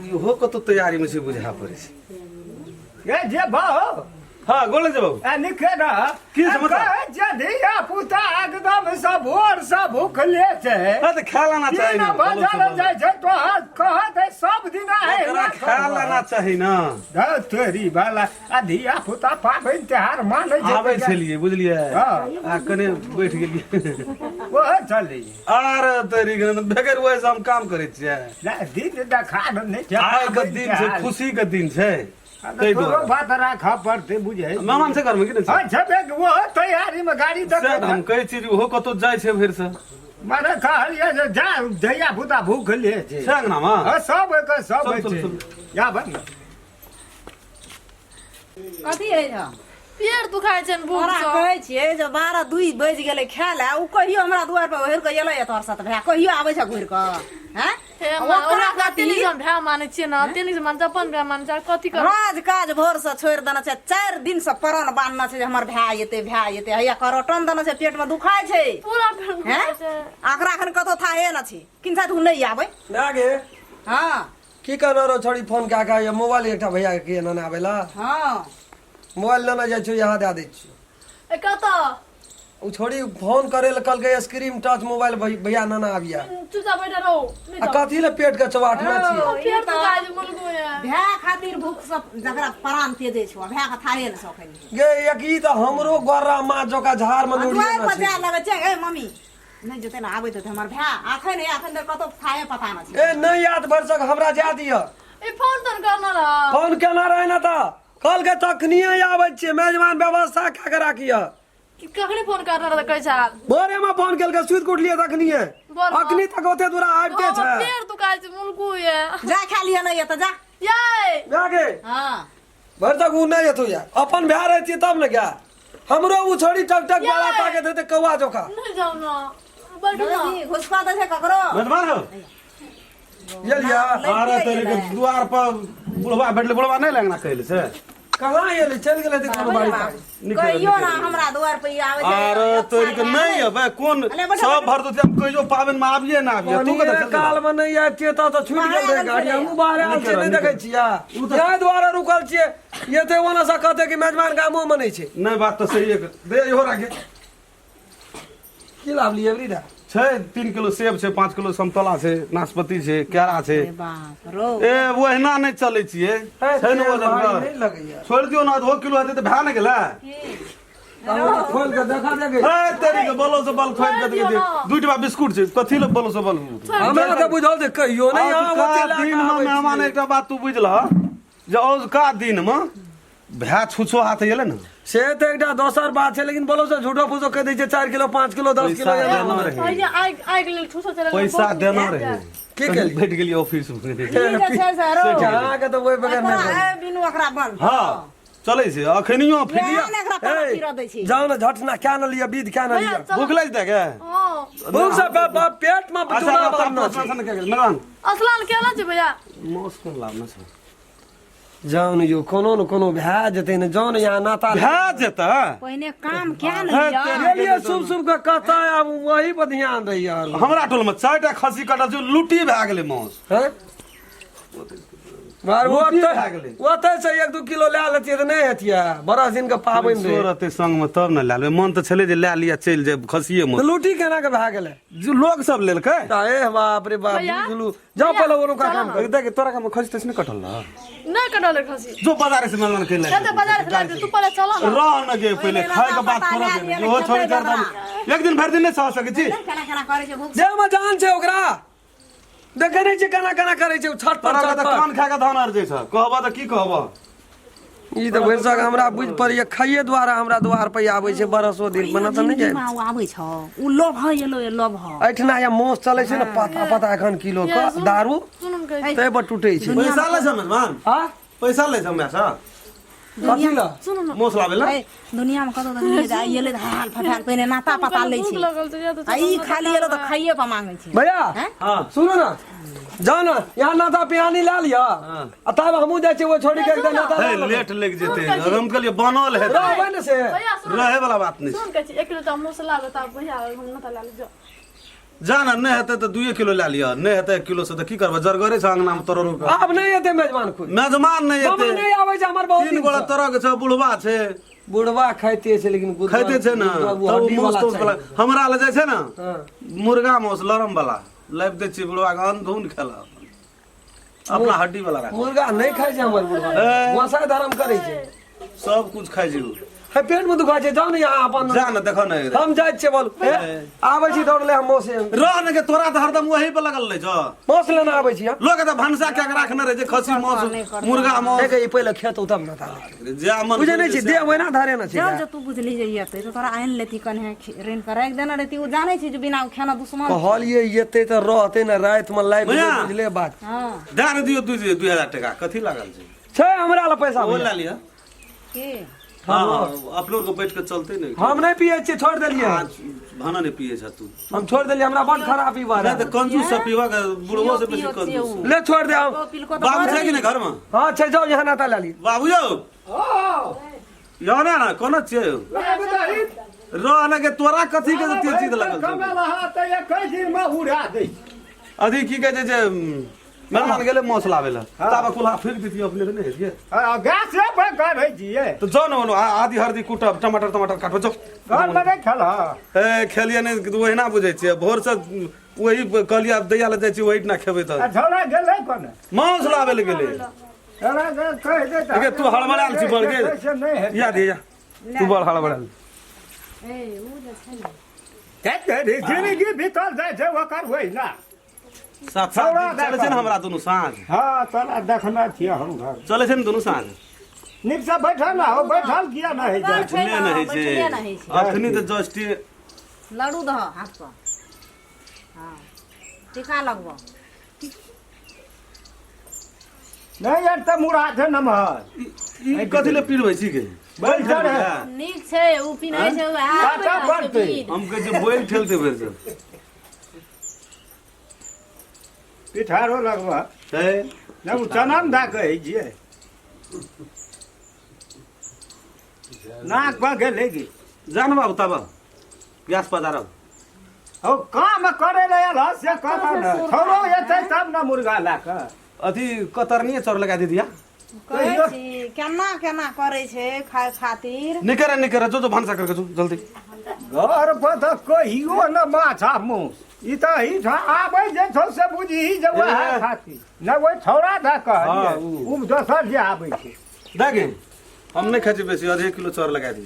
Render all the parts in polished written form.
इहो कतो तैयारी में से बुझा पड़े छै ये जे भाओ हाँ गोले जे बाबू आ निखेरा की समाचार जदिया पुता एकदम सब भोर से भूखले छै हां त खा लेना चाहिए ना बाजार जाय छै तो कहत है सब दिन है खा लेना चाहिए ना तेरी वाला अधिया पुता पाबनि त्योहार मानै छै आबै छलिए बुझलिए आ कने बैठ गेलिए ओ चली आर तेरी बेगर ओए से हम काम करे छियै ना दिन देखा नै छै आइ के दिन छै खुशी के दिन छै तै तोरो बात राखा पड़ते बुझे मेहमान से घर में कि हां छबे वो तैयारी में गाड़ी देख हम कहै छी ओहो कतो जाय छै भैर से माने कहलिए जे जा दैया पुता भूखले छै संगना में हां सब छै या बन कथी है छ पेट दुखाय छै भूख तोरा से कहै छियै जे 12-2 बज गेलै खाय ले उ कहियो हमरा दुआर पर ओहर के एलै तोर साथ भै कहियो आबै छ घुर के हैं ओकरा कथी जन भै माने छै न तेनी से मन अपन भै माने छै कथी कर राज काज भोर से छोड़ देना छै 4 दिन से परण बांधना छै जे हमर भै एते हैया करटन देना छै पेट में दुखाय छै पूरा पेट हैं दुखाय छै आकरा खन कतो था हे न छै किन साथ उ नै आबै नागे हां की करनो रो छोड़ी फोन क्या का ये मोबाइल एकटा भैया के न आवेला हां मोबाइल लेना जाय छी यहां दे दै छी ए कत उ छोड़ी फोन करे ल कल के स्क्रीन टच मोबाइल भैया न आबिया चुपचाप बैठा रहो आ कथी ले पेट के चबाटना छी पेट दुखाय छै मुलगो है भै खातिर भूख सब जकरा प्राण तेजे छ भै का थाहे न सकै गे एक ई त हमरो गोरा मा जोका झार में नुड़ी दुआर न पर छी जा लगे छै ए मम्मी नहीं जते ना आबै त हमर भै आखन कतो थाहे पता न छै ए नहीं याद भर सक हमरा जा दिया ए फोन तन करना रहा फोन केना रहे न त कल के तखनिए आबै छी मेजबान व्यवस्था का के राखिया कखनी फोन करना रहा कहै छ भोरे में फोन केल के सुत कुट लिए तखनिए अखनी तक ओते दूरा आबिते छै पेट दुखाय छै मुलगो है जा खा लिया नहीं त जा ये जागे हां भर तक उ नहीं एतो या अपन भै रहती तब न क्या हमरो उ छोड़ी टक टक बाला ताके देते कौवा जोका नहीं जाओ ना बैठो ना नहीं घुसपा दे छै ककरो मेहमान हो ये लिया अरे तेरे के द्वार पर बुढ़वा बैठले बुढ़वा नहीं लगना कहले से कहां ये चल गेले त कोनो बाड़ी कहियो ना हमरा द्वार पे आवे छै अरे तेरे के नहीं है कौन सब भर तो हम कहियो पावन में आबिए ना आबिए तू कत चल काल में नहीं आते त छूट गेल रे गाड़ी हम बाहर आल छै नहीं देखे छिया यहां द्वारा रुकल छिए ये ते ओना से कहते कि मेजबान गामो में नहीं छै नहीं बात तो सही है दे इहो राखे की लाभ लिए एवरीदा छै 3 किलो सेब छै 5 किलो संतोला छै नाशपाती छै केरा छै बाप रो ए वो एहना नहीं चले छिए छै न वो नहीं लगैया छोड़ दियो ना 2 किलो हेते त भै न गेला खोल के देखा देगे ए तेरी के बोलो से बल खोल के दे दू डब्बा बिस्कुट छै कथि ल बोलो से बल हमरा त बुझल जे कहियो नहीं आज यहां का दिन में मेहमान एकटा बात तू बुझल जे आज का दिन में भै छुछो हाथ गेले न से तो एकटा दोसर बात है लेकिन बोलो से झूठो फूसो कह दै छै 4 किलो 5 किलो 10 किलो आई गेल ठुसो चले पैसा देना रहे के केली बैठ गेली ऑफिस में ठीक छै सरो जहां के तो ओइ बगैर नहीं ए बिनु एकरा बन हां चले छै अखनियो फिरिया एकरा पानी फिर दै छी जाओ ना झटना क्या न लिया बीध क्या न लिया भूख लग दे के हां भूख से पेट में चूना बनना मेहमान असलान केला छै भैया मौसम लावना छै जाओ न यो कोनो न कोनो भै जते न जाओ न यहाँ नाता भै जेता पहिने काम क्या नहीं ये लिए शुभ शुभ का कहता है अब वही पर ध्यान रही यार हमरा टोल में 4टा खसी कटल छै लूटी भै गेले मौस हैं बार वो लूटी भै गेले वो तो से 1-2 किलो ले लेती त नहीं हतिया बड़ा दिन का पाबन रे सोरते संग में तब न ले ले मन त छले जे ले लिया चल जे खसिए में तो लूटी केना के भै गेले जो लोग सब लेलकै ए बाप रे बाप बुझलू जाओ पहले वो का काम कर देख तोरा का में खसी तस नहीं कटल ना नहीं कटल खसी जो बाजार से मेहमान के ले चलते बाजार से लाते तू पहले चलो ना रह न गे पहले खाए के बात थोड़ा दे ओहो छोड़ी कर एक दिन भर दिन नहीं सह सके छी केना करे छै भूख जे में जान छै ओकरा देखे नहीं छै केना केना करे छै छट पर तोरा त कान खा के धान अर जे छ कहबा त की कहबा ई त भैरसक हमरा बुझ पड़िए खाइए द्वारा हमरा द्वार पे आबै छै बरसो दिन बना त नहीं जाय आबै छ उ लोभ है येलो लोभ है ऐठना या मोस चले छै न पता पता एखन किलो का दारू सुनम कह तै पर टूटे छै पैसा ले छ मेहमान हां पैसा ले छ हमरा सा कथी ला सुनो ना मोस लावे ला दुनिया में कतो नहीं जाय येले हाल फटाल पहिने नाता पता लै भूख छै लगल छै या तो आ ई खाली येलो त खाइए पर मांगे छै भैया हां सुनो ना जाओ ना यहाँ नाता पियानी ला लिया आ तब हमहू जाए छी वो छोड़ी के एकदम नाता हे लेट लग जेते हम कहलिए बनल है रहबै ने से भैया सुन रहे वाला बात नहीं सुन कहै छी 1 किलो त मसला बता भैया हम न त ला ले जो जाना नहीं हेते तो 2 किलो ला लिया नहीं हेते 1 किलो से तो की करबे जरगरे से अंगना में तोरो रुपया अब नहीं एते मेजबान खुद मेजबान नहीं मामा हेते नहीं आबै छै हमर बहुत 3 गोला तरह के छ बुढ़वा छे बुढ़वा खाइते छै लेकिन बुढ़वा खाइते छे ना तो मौस तो वाला हमरा ले जाय छे ना मुर्गा मौस लरम वाला लाइब दे छी बुढ़वा के अंधुन खेला अपना हड्डी वाला राख मुर्गा नहीं खाइ छै हमर बुढ़वा वसा धर्म करै छै सब कुछ खाइ छी है पेट में दुखा छै जाओ ने यहाँ अपन जा ना देखो ना हम जाय छियै बोल आबै छी दौड़ ले हम मौसे रह न के तोरा तो हरदम वही पे लगल रहे छ मौस लेना आबै छी लोग तो भनसा क्या के राखने रहे जे खसी मौस मुर्गा मौस एक ई पहिले खेतौ तब ना ताले जे मन बुझे नहीं छी दे ओना धारे ना छै जब जो तू बुझली जे येते तो तोरा आइन लेती कने रेन कर एक दिन रहती उ जाने छी जे बिना खाना दुश्मन कहलिए येते त रहते न रात में लाइव भैया। बुझले बात हां दान दियो 2000 टका कथी लागल छै छै हमरा ला पैसा वो भैया। ला लिया के हां आप लोग को बैठ के चलते नहीं हम नहीं पिए छियै छोड़ देलिए आज भाना नहीं पिए छ तू हम छोड़ देलिए हमरा बड़ खराब पीवा नहीं तो कंजूस से पीवा के बुढ़वा से बेसी कंजूस ले छोड़ दे हम तो पिल को तो बाबू छै कि नहीं घर में हां छै जाओ यहाँ नाता ला लिए बाबू यो यो ना कोन छै रह ना के तोरा कथी के तेज चीज लगल छै कमला त एक दिन में उड़ा दे अभी की कहे छै मेहमान गेले मौस लावे ला ताबा कुल्हा फेंक देती अपने नहीं हेतिए गैस से पे करे छिए तो जाओ ना आधी हरदी कुटब टमाटर काटो जाओ घर में नहीं खेला ए खेलिए नहीं तो वही ना बुझे छिए भोर से वही कहलिया दैया ले जाय छी वही ना खेबे त झोला गेले कोन मौस लावे ले गेले अरे कह दे देखे तू हड़बड़ाल छी बढ़ के ऐसे नहीं है या दे जा तू बड़ हड़बड़ाल ए उ जे छै ने कहते जिंदगी भीतर जाय छै ओकर होई ना साथ साथ चले छै ना हमरा दोनों साँझ हाँ तोरा देखना छियै हम घर चले छै ना दोनों साँझ नीक से बैठल ना हो बैठल किया ना है जाय बैठले नहीं बैठले छै नहीं छै अखनी तो जस्ट लड्डू दह हाथ पर हां टीका लगबो नहीं यार त मुड़ा छै नमहर ई कथी ले पीरबै छी के बैठ रे नीक छै उ पिनै छै उ काटा पड़तै हम कहे छै बोल ठेलते बेर से पिठारो लगवा है ना उ चनन दा कहै छियै नाक पर गेले गी जान बाबू तब गैस पधारब हो काम करे ले आल से काम ना छोरो एतै तब ना मुर्गा ला के अथी कतरनी चोर लगा दी दिया कहै छी केना केना करै छै खाय खातिर निकरे जो भानसा करके जो जल्दी घर पर त कहियो न माछा मुस ई त ही आबै जे छौ से बुझी जे वह खातिर न ओइ छौरा दा कह हाँ, उ दोसर जे आबै छै देखे हम नहीं खाई बेसी आधे किलो चोर लगा दी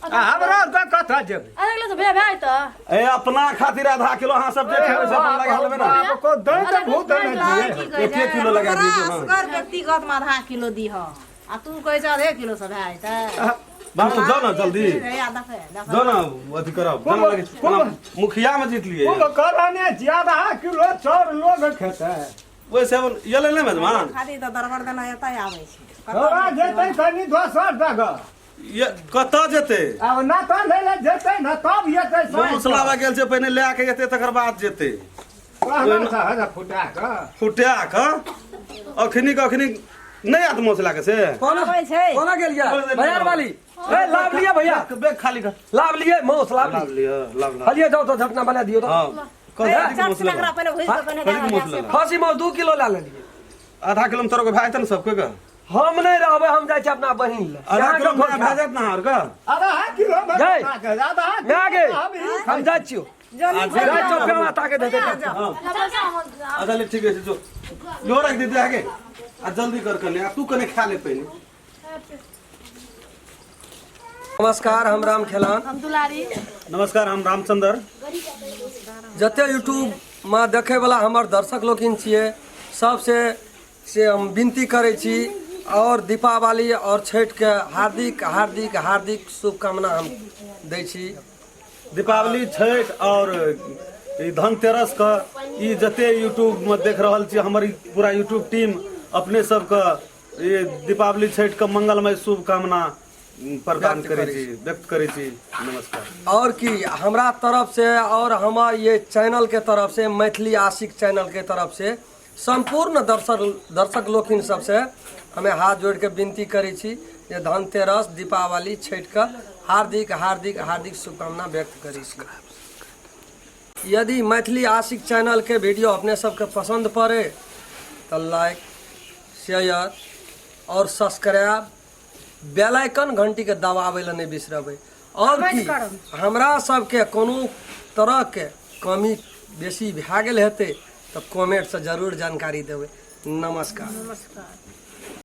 आ हमरा त कथा जेबै अरे किलो से भैया भाई त ए अपना खातिर आधा किलो हाँ सब जे खेबै सब अपन लगा लेबै ना को दई त भूत कहै नहीं की छियै कहै एक किलो लगा दीजिए, हाँ। असगर व्यक्तिगत में आधा किलो दीह आ तू कहै छ आधे किलो से भाई त बाबू जाओ ना जल्दी जाओ ना अथी करब जाना लगे ना, मुखिया में जीत लिए को कराने ज्यादा किलो चोर लोग खेतै वैसे अब ये ले मेजमान खातिर त दरबर देना एतै आबै छै छौरा जेतै कनी दोसर जगह ये कतऽ जेते अब ना त ले ले जेतै न तब येतै मौसलावा गेल छै पहिने ले के जेते तकर बाद जेते कहना छ हजा फुटा के फुटिया के अखनी नहीं आत मौसला के से कौन आबै छै कौन गेल या भैया वाली ए लाभ लिए भैया बैग खाली कर लाभ लिए मौस लाभ लाभ लिए लिया लाभ हलिए जाओ तो झटना बना दियो तो हां कथी के चट मौसला लगरा पहिले भुज के कने कथी के मौसला खसी मौस 2 किलो ला लेलिए आधा किलो में तोरा के भाई त न सबके का हम नहीं रहबै हम जाय छी अपना बहिन ले आधा किलो में भेजत ना हर का आधा किलो में जय। आधा मैं आगे हम जाय छियो जल्दी जाय छियो पेवा ताके देते हां हमरा से हम आधा ले ठीक है जो जो रख दीजिए आगे आ जल्दी कर कने आ तू कने खा ले पहले नमस्कार हम राम खेलान हम दुलारी नमस्कार हम रामचंद्र जते यूट्यूब में देखे वाला हमर दर्शक लोकिन छिए सबसे से हम विनती करे छी और दीपावली और छठ के हार्दिक हार्दिक हार्दिक शुभकामना हम दै छी दीपावली छठ और ई धनतेरस का ई जते यूट्यूब में देख रहल छी हमर ई पूरा यूट्यूब टीम अपने सबके ये दीपावली छठ का मंगलमय शुभकामना प्रदान करे छी, व्यक्त करे छी। नमस्कार। और की हमरा तरफ से और हमार ये चैनल के तरफ से, मैथिली आशिक चैनल के तरफ से संपूर्ण दर्शक लोकिन सबसे हमें हाथ जोड़ के विनती करी छी जे धनतेरस, दीपावली, छठ का हार्दिक हार्दिक हार्दिक शुभकामना व्यक्त करी छी। यदि मैथिली आशिक चैनल के वीडियो अपने सबके पसंद पड़े तो लाइक, शेयर और सब्सक्राइब, बेल आइकन घंटी के दबावे ला नहीं बिसरबे। और की हमरा सबके कोनो तरह के कमी बेसी भए गेल हेतै तो कमेंट से जरूर जानकारी देबै। नमस्कार।